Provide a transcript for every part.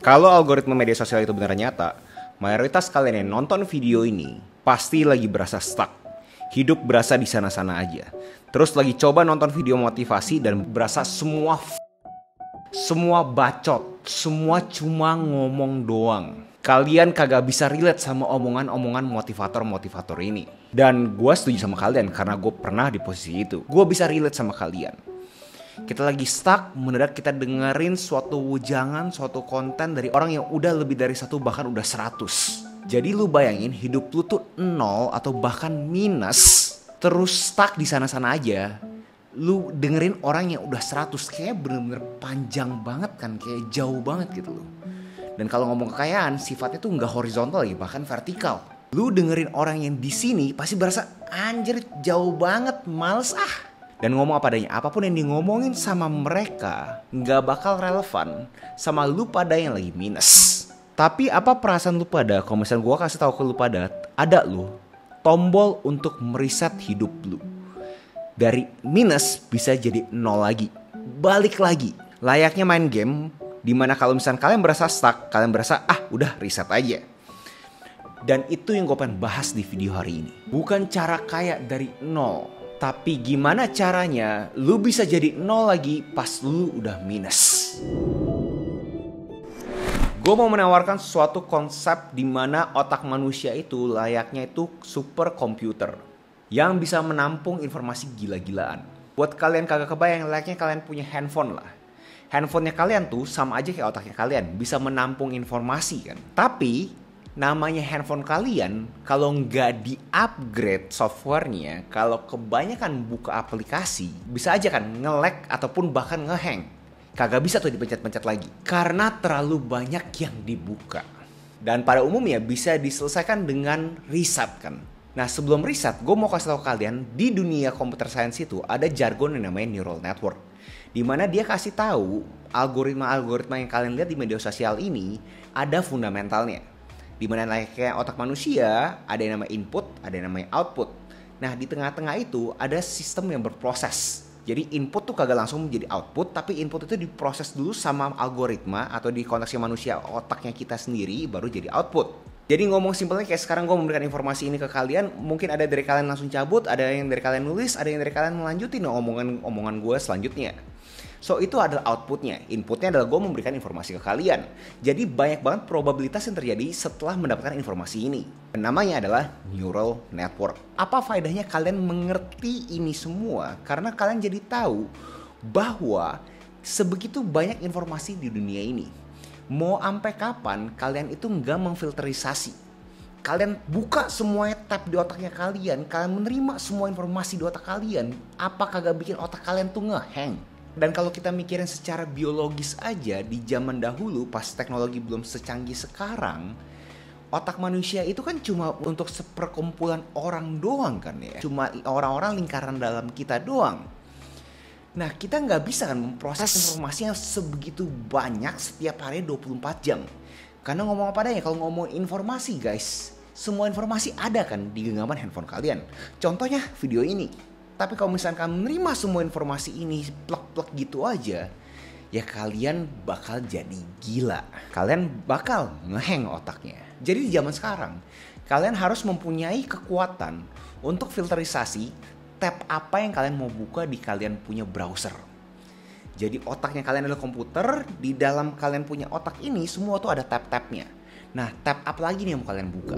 Kalau algoritma media sosial itu benar nyata, mayoritas kalian yang nonton video ini pasti lagi berasa stuck. Hidup berasa di sana-sana aja. Terus lagi coba nonton video motivasi dan berasa semua bacot, semua cuma ngomong doang. Kalian kagak bisa relate sama omongan-omongan motivator-motivator ini. Dan gue setuju sama kalian karena gue pernah di posisi itu. Gue bisa relate sama kalian. Kita lagi stuck, mendadak kita dengerin suatu wujangan, suatu konten dari orang yang udah lebih dari 1 bahkan udah 100. Jadi lu bayangin hidup lu tuh 0 atau bahkan minus, terus stuck di sana-sana aja. Lu dengerin orang yang udah 100, kayak bener-bener panjang banget kan, kayak jauh banget gitu loh. Dan kalau ngomong kekayaan, sifatnya tuh nggak horizontal lagi, bahkan vertikal. Lu dengerin orang yang di sini pasti berasa anjir jauh banget, males ah. Dan ngomong apa adanya, apapun yang di ngomongin sama mereka nggak bakal relevan sama lu pada yang lagi minus. Tapi apa perasaan lu pada kalau misalnya gue kasih tahu ke lu pada, ada lu tombol untuk mereset hidup lu. Dari minus bisa jadi 0 lagi, balik lagi. Layaknya main game, dimana kalau misalnya kalian berasa stuck, kalian berasa udah reset aja. Dan itu yang gue pengen bahas di video hari ini. Bukan cara kaya dari 0, tapi gimana caranya lu bisa jadi 0 lagi pas lu udah minus. Gue mau menawarkan suatu konsep di mana otak manusia itu layaknya itu super komputer yang bisa menampung informasi gila-gilaan. Buat kalian kagak kebayang, layaknya kalian punya handphone lah. Handphonenya kalian tuh sama aja kayak otaknya kalian, bisa menampung informasi kan. Tapi namanya handphone kalian, kalau nggak di-upgrade softwarenya, kalau kebanyakan buka aplikasi, bisa aja kan nge-lag ataupun bahkan nge-hang. Kagak bisa tuh dipencet-pencet lagi, karena terlalu banyak yang dibuka. Dan pada umumnya bisa diselesaikan dengan reset kan. Nah sebelum reset, gue mau kasih tahu kalian, di dunia computer science itu ada jargon yang namanya neural network. Dimana dia kasih tahu algoritma-algoritma yang kalian lihat di media sosial ini ada fundamentalnya. Dimana kayak otak manusia ada yang namanya input, ada yang namanya output. Nah di tengah-tengah itu ada sistem yang berproses. Jadi input tuh kagak langsung menjadi output, tapi input itu diproses dulu sama algoritma atau di konteksnya manusia otaknya kita sendiri baru jadi output. Jadi ngomong simpelnya kayak sekarang gue memberikan informasi ini ke kalian, mungkin ada dari kalian langsung cabut, ada yang dari kalian nulis, ada yang dari kalian melanjutin omongan gue selanjutnya. So itu adalah outputnya. Inputnya adalah gue memberikan informasi ke kalian. Jadi banyak banget probabilitas yang terjadi setelah mendapatkan informasi ini. Namanya adalah neural network. Apa faedahnya kalian mengerti ini semua? Karena kalian jadi tahu bahwa sebegitu banyak informasi di dunia ini. Mau sampai kapan kalian itu nggak memfilterisasi. Kalian buka semuanya tab di otaknya kalian. Kalian menerima semua informasi di otak kalian. Apa kagak bikin otak kalian tuh nge-hang? Dan kalau kita mikirin secara biologis aja, di zaman dahulu pas teknologi belum secanggih sekarang, otak manusia itu kan cuma untuk seperkumpulan orang doang kan ya. Cuma orang-orang lingkaran dalam kita doang. Nah kita nggak bisa kan memproses informasi yang sebegitu banyak setiap hari 24 jam. Karena ngomong apa adanya, kalau ngomong informasi guys, semua informasi ada kan di genggaman handphone kalian. Contohnya video ini. Tapi kalau misalkan kalian menerima semua informasi ini plek-plek gitu aja, ya kalian bakal jadi gila. Kalian bakal ngehang otaknya. Jadi di zaman sekarang, kalian harus mempunyai kekuatan untuk filterisasi tab apa yang kalian mau buka di kalian punya browser. Jadi otaknya kalian adalah komputer, di dalam kalian punya otak ini semua tuh ada tab-tabnya. Nah tab apa lagi nih yang mau kalian buka?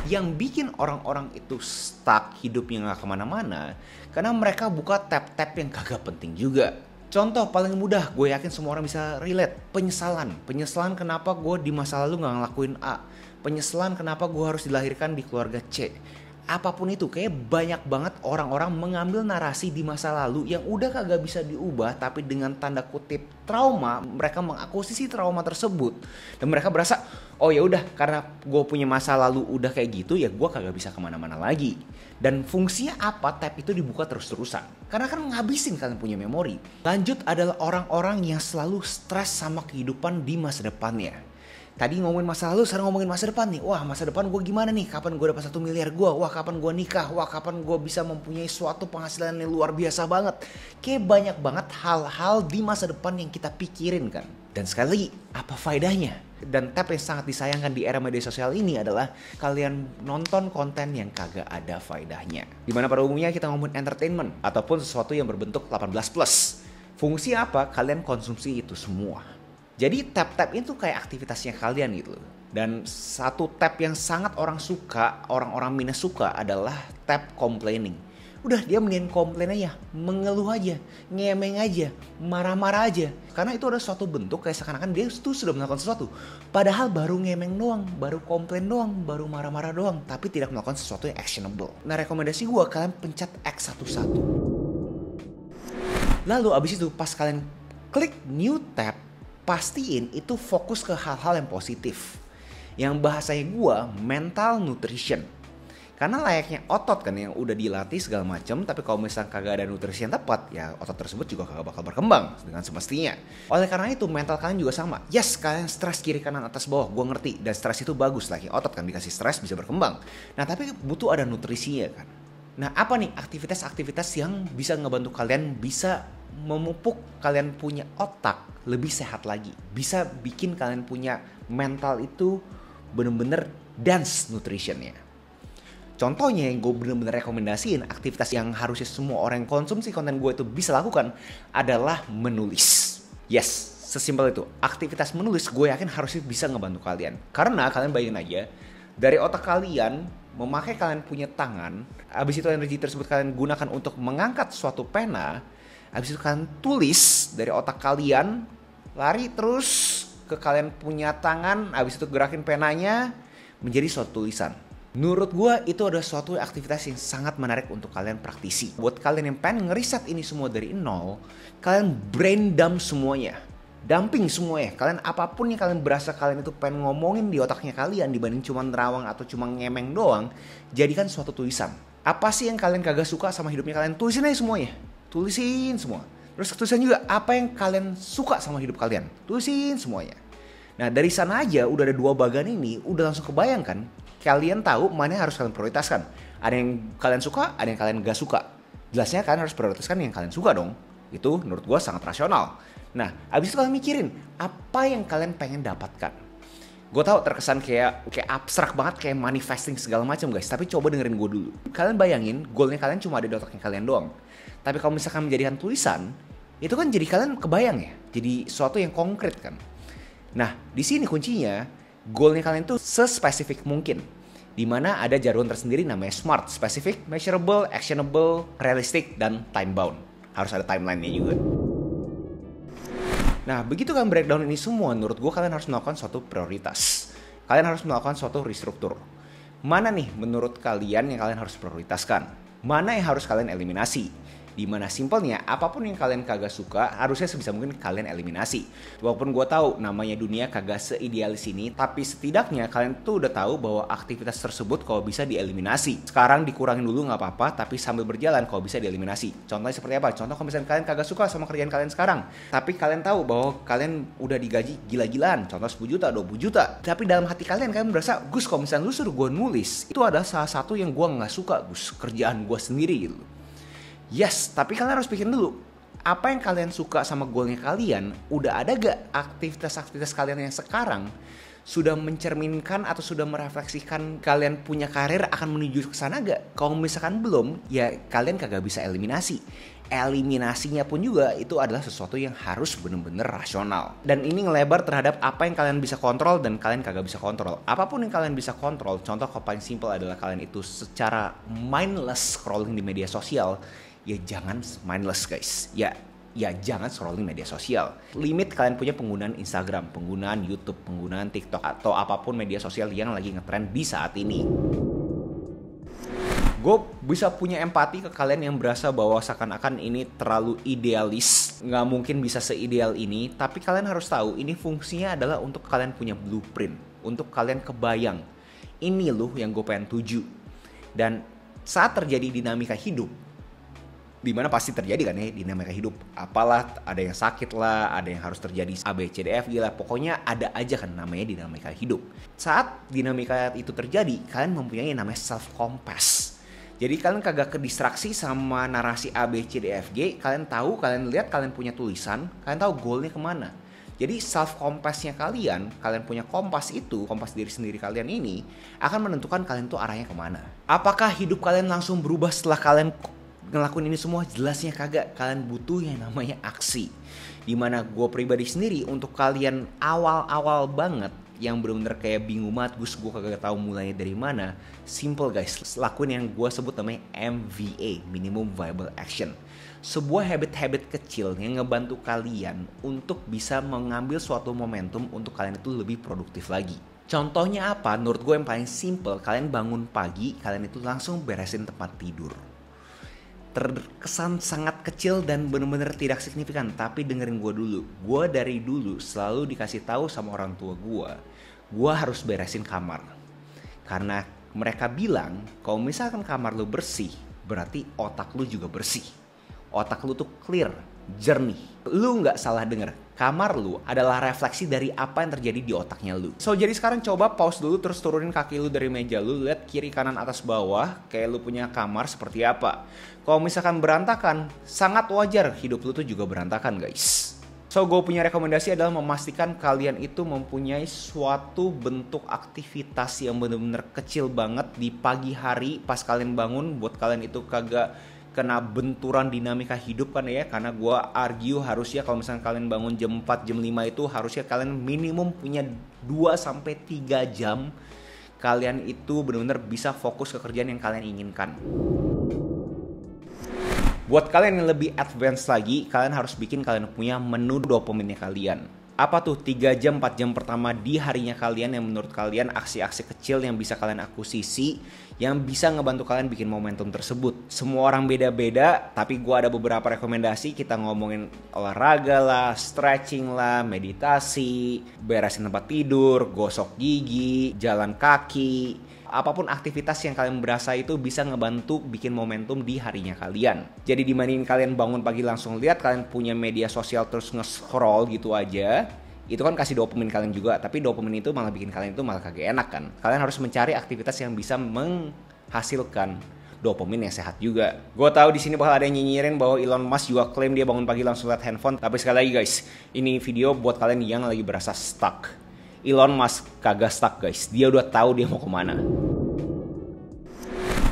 Yang bikin orang-orang itu stuck hidupnya gak kemana-mana karena mereka buka tab-tab yang kagak penting juga. Contoh paling mudah, gue yakin semua orang bisa relate. Penyesalan kenapa gue di masa lalu gak ngelakuin A. Penyesalan kenapa gue harus dilahirkan di keluarga C. Apapun itu, kayak banyak banget orang-orang mengambil narasi di masa lalu yang udah kagak bisa diubah, tapi dengan tanda kutip trauma, mereka mengakuisisi trauma tersebut dan mereka berasa, oh ya udah karena gue punya masa lalu udah kayak gitu, ya gue kagak bisa kemana-mana lagi. Dan fungsinya apa tab itu dibuka terus-terusan? Karena kan ngabisin kalian punya memori. Lanjut adalah orang-orang yang selalu stres sama kehidupan di masa depannya. Tadi ngomongin masa lalu, sekarang ngomongin masa depan nih. Wah, masa depan gue gimana nih? Kapan gue dapat 1 miliar gue? Wah, kapan gue nikah? Wah, kapan gue bisa mempunyai suatu penghasilan yang luar biasa banget? Kayak banyak banget hal-hal di masa depan yang kita pikirin kan. Dan sekali lagi, apa faedahnya? Dan tab yang sangat disayangkan di era media sosial ini adalah kalian nonton konten yang kagak ada faedahnya. Dimana pada umumnya kita ngomongin entertainment ataupun sesuatu yang berbentuk 18+. Fungsi apa? Kalian konsumsi itu semua. Jadi tab-tab itu kayak aktivitasnya kalian gitu. Dan satu tab yang sangat orang suka, orang-orang minus suka adalah tab complaining. Udah dia mending komplain aja, mengeluh aja, ngemeng aja, marah-marah aja. Karena itu ada suatu bentuk kayak seakan-akan dia tuh sudah melakukan sesuatu. Padahal baru ngemeng doang, baru komplain doang, baru marah-marah doang. Tapi tidak melakukan sesuatu yang actionable. Nah rekomendasi gue kalian pencet X satu-satu. Lalu abis itu pas kalian klik new tab, pastiin itu fokus ke hal-hal yang positif. Yang bahasanya gue mental nutrition. Karena layaknya otot kan yang udah dilatih segala macam, tapi kalau misalnya kagak ada nutrisi yang tepat, ya otot tersebut juga kagak bakal berkembang dengan semestinya. Oleh karena itu mental kalian juga sama. Yes, kalian stres kiri kanan atas bawah, gue ngerti. Dan stres itu bagus, layaknya otot kan dikasih stres bisa berkembang. Nah tapi butuh ada nutrisinya kan. Nah apa nih aktivitas-aktivitas yang bisa ngebantu kalian bisa memupuk kalian punya otak lebih sehat lagi. Bisa bikin kalian punya mental itu bener-bener dance nutritionnya. Contohnya yang gue bener-bener rekomendasiin aktivitas yang harusnya semua orang yang konsumsi konten gue itu bisa lakukan adalah menulis. Yes, sesimpel itu. Aktivitas menulis gue yakin harusnya bisa ngebantu kalian. Karena kalian bayangin aja, dari otak kalian memakai kalian punya tangan, habis itu energi tersebut kalian gunakan untuk mengangkat suatu pena, habis itu kalian tulis dari otak kalian, lari terus ke kalian punya tangan, habis itu gerakin penanya menjadi suatu tulisan. Menurut gue itu adalah suatu aktivitas yang sangat menarik untuk kalian praktisi. Buat kalian yang pengen ngeriset ini semua dari nol, kalian brain dump semuanya. Dumping semuanya. Kalian apapun yang kalian berasa kalian itu pengen ngomongin di otaknya kalian dibanding cuma nerawang atau cuma ngemeng doang, jadikan suatu tulisan. Apa sih yang kalian kagak suka sama hidupnya kalian? Tulisin aja semuanya. Tulisin semua. Terus tulisan juga apa yang kalian suka sama hidup kalian. Tulisin semuanya. Nah dari sana aja udah ada 2 bagian ini, udah langsung kebayangkan. Kalian tahu mana yang harus kalian prioritaskan. Ada yang kalian suka, ada yang kalian gak suka. Jelasnya kalian harus prioritaskan yang kalian suka dong. Itu menurut gue sangat rasional. Nah abis itu kalian mikirin apa yang kalian pengen dapatkan. Gue tahu terkesan kayak abstrak banget, kayak manifesting segala macam guys. Tapi coba dengerin gue dulu. Kalian bayangin goalnya kalian cuma ada di otaknya kalian doang. Tapi kalau misalkan menjadikan tulisan, itu kan jadi kalian kebayang ya. Jadi sesuatu yang konkret kan. Nah di sini kuncinya. Goalnya kalian tuh sespesifik mungkin. Dimana ada jargon tersendiri namanya SMART. Specific, measurable, actionable, realistic, dan time bound. Harus ada timeline-nya juga. Nah begitu kalian breakdown ini semua, menurut gue kalian harus melakukan suatu prioritas. Kalian harus melakukan suatu restruktur. Mana nih menurut kalian yang kalian harus prioritaskan? Mana yang harus kalian eliminasi? Dimana simpelnya apapun yang kalian kagak suka harusnya sebisa mungkin kalian eliminasi. Walaupun gue tahu namanya dunia kagak seidealis ini, tapi setidaknya kalian tuh udah tahu bahwa aktivitas tersebut kalau bisa dieliminasi. Sekarang dikurangin dulu nggak apa-apa, tapi sambil berjalan kalau bisa dieliminasi. Contohnya seperti apa? Contoh kalau misalnya kalian kagak suka sama kerjaan kalian sekarang, tapi kalian tahu bahwa kalian udah digaji gila-gilaan, contoh 10 juta, 20 juta. Tapi dalam hati kalian merasa, Gus kalau misalnya lu suruh gue nulis, itu adalah salah satu yang gue nggak suka Gus, kerjaan gue sendiri gitu. Yes, tapi kalian harus pikirin dulu. Apa yang kalian suka sama goalnya kalian, udah ada gak aktivitas-aktivitas kalian yang sekarang sudah mencerminkan atau sudah merefleksikan kalian punya karir akan menuju ke sana gak? Kalau misalkan belum, ya kalian kagak bisa eliminasi. Eliminasinya pun juga itu adalah sesuatu yang harus benar-benar rasional. Dan ini ngelebar terhadap apa yang kalian bisa kontrol dan kalian kagak bisa kontrol. Apapun yang kalian bisa kontrol, contoh yang paling simple adalah kalian itu secara mindless scrolling di media sosial. Ya jangan mindless guys. Ya jangan scrolling media sosial. Limit kalian punya penggunaan Instagram, penggunaan YouTube, penggunaan TikTok atau apapun media sosial yang lagi ngetrend di saat ini. Gue bisa punya empati ke kalian yang berasa bahwa seakan-akan ini terlalu idealis, nggak mungkin bisa seideal ini. Tapi kalian harus tahu ini fungsinya adalah untuk kalian punya blueprint, untuk kalian kebayang ini loh yang gue pengen tuju. Dan saat terjadi dinamika hidup, Dimana pasti terjadi kan ya dinamika hidup. Apalah, ada yang sakit lah, ada yang harus terjadi A, B, C, D, F, G lah. Pokoknya ada aja kan namanya dinamika hidup. Saat dinamika itu terjadi, kalian mempunyai yang namanya self-compass. Jadi kalian kagak kedistraksi sama narasi A, B, C, D, F, G. Kalian tahu, kalian lihat, kalian punya tulisan, kalian tahu goalnya kemana. Jadi self-compassnya kalian punya kompas itu, kompas diri sendiri kalian ini, akan menentukan kalian tuh arahnya kemana. Apakah hidup kalian langsung berubah setelah kalian ngelakuin ini semua? Jelasnya kagak. Kalian butuh yang namanya aksi. Dimana gue pribadi sendiri, untuk kalian awal-awal banget yang bener-bener kayak bingung banget, gue kagak tahu mulainya dari mana. Simple guys, lakuin yang gue sebut namanya MVA, Minimum Viable Action. Sebuah habit-habit kecil yang ngebantu kalian untuk bisa mengambil suatu momentum untuk kalian itu lebih produktif lagi. Contohnya apa? Menurut gue yang paling simple, kalian bangun pagi, kalian itu langsung beresin tempat tidur. Terkesan sangat kecil dan benar-benar tidak signifikan, tapi dengerin gue dulu. Gue dari dulu selalu dikasih tahu sama orang tua gue harus beresin kamar. Karena mereka bilang kalau misalkan kamar lu bersih, berarti otak lu juga bersih. Otak lu tuh clear, jernih. Lu nggak salah denger. Kamar lu adalah refleksi dari apa yang terjadi di otaknya lu. So jadi sekarang coba pause dulu, terus turunin kaki lu dari meja lu, lihat kiri kanan atas bawah kayak lu punya kamar seperti apa. Kalau misalkan berantakan, sangat wajar hidup lu tuh juga berantakan guys. So gue punya rekomendasi adalah memastikan kalian itu mempunyai suatu bentuk aktivitas yang bener-bener kecil banget di pagi hari pas kalian bangun, buat kalian itu kagak kena benturan dinamika hidup kan ya. Karena gue argue harusnya kalau misalnya kalian bangun jam 4, jam 5 itu harusnya kalian minimum punya 2-3 jam kalian itu benar-benar bisa fokus ke kerjaan yang kalian inginkan. Buat kalian yang lebih advance lagi, kalian harus bikin kalian punya menu dopaminnya kalian. Apa tuh 3 jam 4 jam pertama di harinya kalian yang menurut kalian aksi-aksi kecil yang bisa kalian akuisisi, yang bisa ngebantu kalian bikin momentum tersebut. Semua orang beda-beda, tapi gue ada beberapa rekomendasi. Kita ngomongin olahraga lah, stretching lah, meditasi, beresin tempat tidur, gosok gigi, jalan kaki. Apapun aktivitas yang kalian berasa itu bisa ngebantu bikin momentum di harinya kalian. Jadi dibandingin kalian bangun pagi langsung lihat kalian punya media sosial terus nge-scroll gitu aja, itu kan kasih dopamin kalian juga, tapi dopamin itu malah bikin kalian itu malah kagak enak kan. Kalian harus mencari aktivitas yang bisa menghasilkan dopamin yang sehat juga. Gue tahu di sini bakal ada yang nyinyirin bahwa Elon Musk juga klaim dia bangun pagi langsung lihat handphone, tapi sekali lagi guys, ini video buat kalian yang lagi berasa stuck. Elon Musk kagak stuck guys, dia udah tahu dia mau kemana.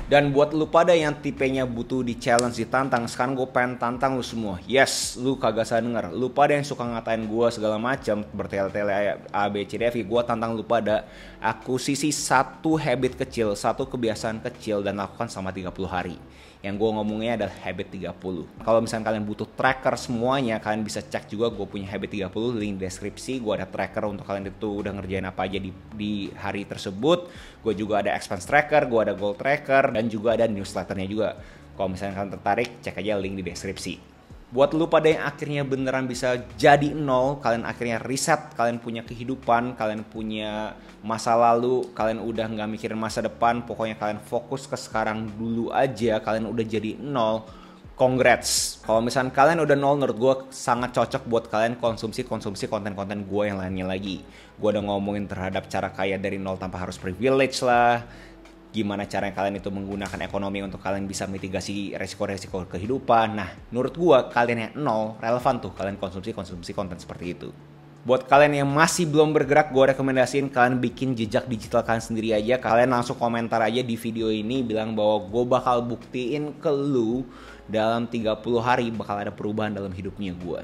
Dan buat lu pada yang tipenya butuh di challenge, ditantang, sekarang gue pengen tantang lu semua. Yes, lu kagak salah denger. Lu pada yang suka ngatain gue segala macam, bertele-tele A, B, C, D, F, gue tantang lu pada akuisisi satu habit kecil, satu kebiasaan kecil dan lakukan selama 30 hari. Yang gue ngomongnya adalah habit 30. Kalau misalnya kalian butuh tracker semuanya, kalian bisa cek juga gue punya habit 30, link deskripsi. Gue ada tracker untuk kalian itu udah ngerjain apa aja di hari tersebut. Gue juga ada expense tracker, gue ada goal tracker, dan juga ada newsletternya juga. Kalau misalnya kalian tertarik, cek aja link di deskripsi. Buat lu pada yang akhirnya beneran bisa jadi nol, kalian akhirnya riset, kalian punya kehidupan, kalian punya masa lalu, kalian udah gak mikirin masa depan, pokoknya kalian fokus ke sekarang dulu aja, kalian udah jadi nol, congrats. Kalau misalnya kalian udah nol, menurut gue sangat cocok buat kalian konsumsi konten-konten gue yang lainnya lagi. Gue udah ngomongin terhadap cara kaya dari nol tanpa harus privilege lah, gimana caranya kalian itu menggunakan ekonomi untuk kalian bisa mitigasi resiko-resiko kehidupan. Nah, menurut gue kalian yang nol relevan tuh kalian konsumsi konten seperti itu. Buat kalian yang masih belum bergerak, gue rekomendasiin kalian bikin jejak digital kalian sendiri aja. Kalian langsung komentar aja di video ini bilang bahwa gue bakal buktiin ke lu dalam 30 hari bakal ada perubahan dalam hidupnya gue.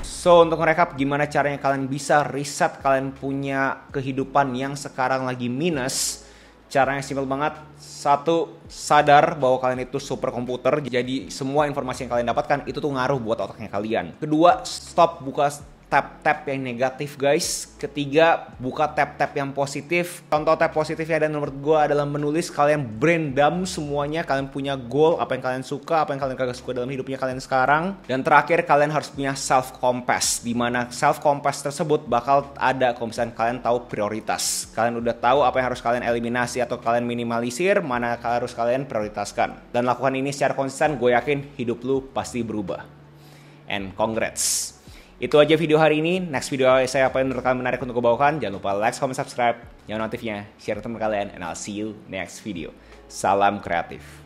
So untuk ngerekap gimana caranya kalian bisa riset kalian punya kehidupan yang sekarang lagi minus. Caranya simpel banget. 1, sadar bahwa kalian itu super komputer. Jadi semua informasi yang kalian dapatkan itu tuh ngaruh buat otaknya kalian. 2, stop buka tab-tab yang negatif guys. Ketiga, buka tab-tab yang positif. Contoh tab positifnya dan menurut gue adalah menulis. Kalian brain dump semuanya. Kalian punya goal, apa yang kalian suka, apa yang kalian kagak suka dalam hidupnya kalian sekarang. Dan terakhir, kalian harus punya self compass, dimana self compass tersebut bakal ada kalau misalnya kalian tahu prioritas. Kalian udah tahu apa yang harus kalian eliminasi atau kalian minimalisir, mana harus kalian prioritaskan. Dan lakukan ini secara konsisten, gue yakin hidup lu pasti berubah. And congrats. Itu aja video hari ini. Next video saya apa yang menurut kalian menarik untuk gue bawakan. Jangan lupa like, comment, subscribe, nyalain notifnya, share ke teman kalian, and I'll see you next video. Salam kreatif.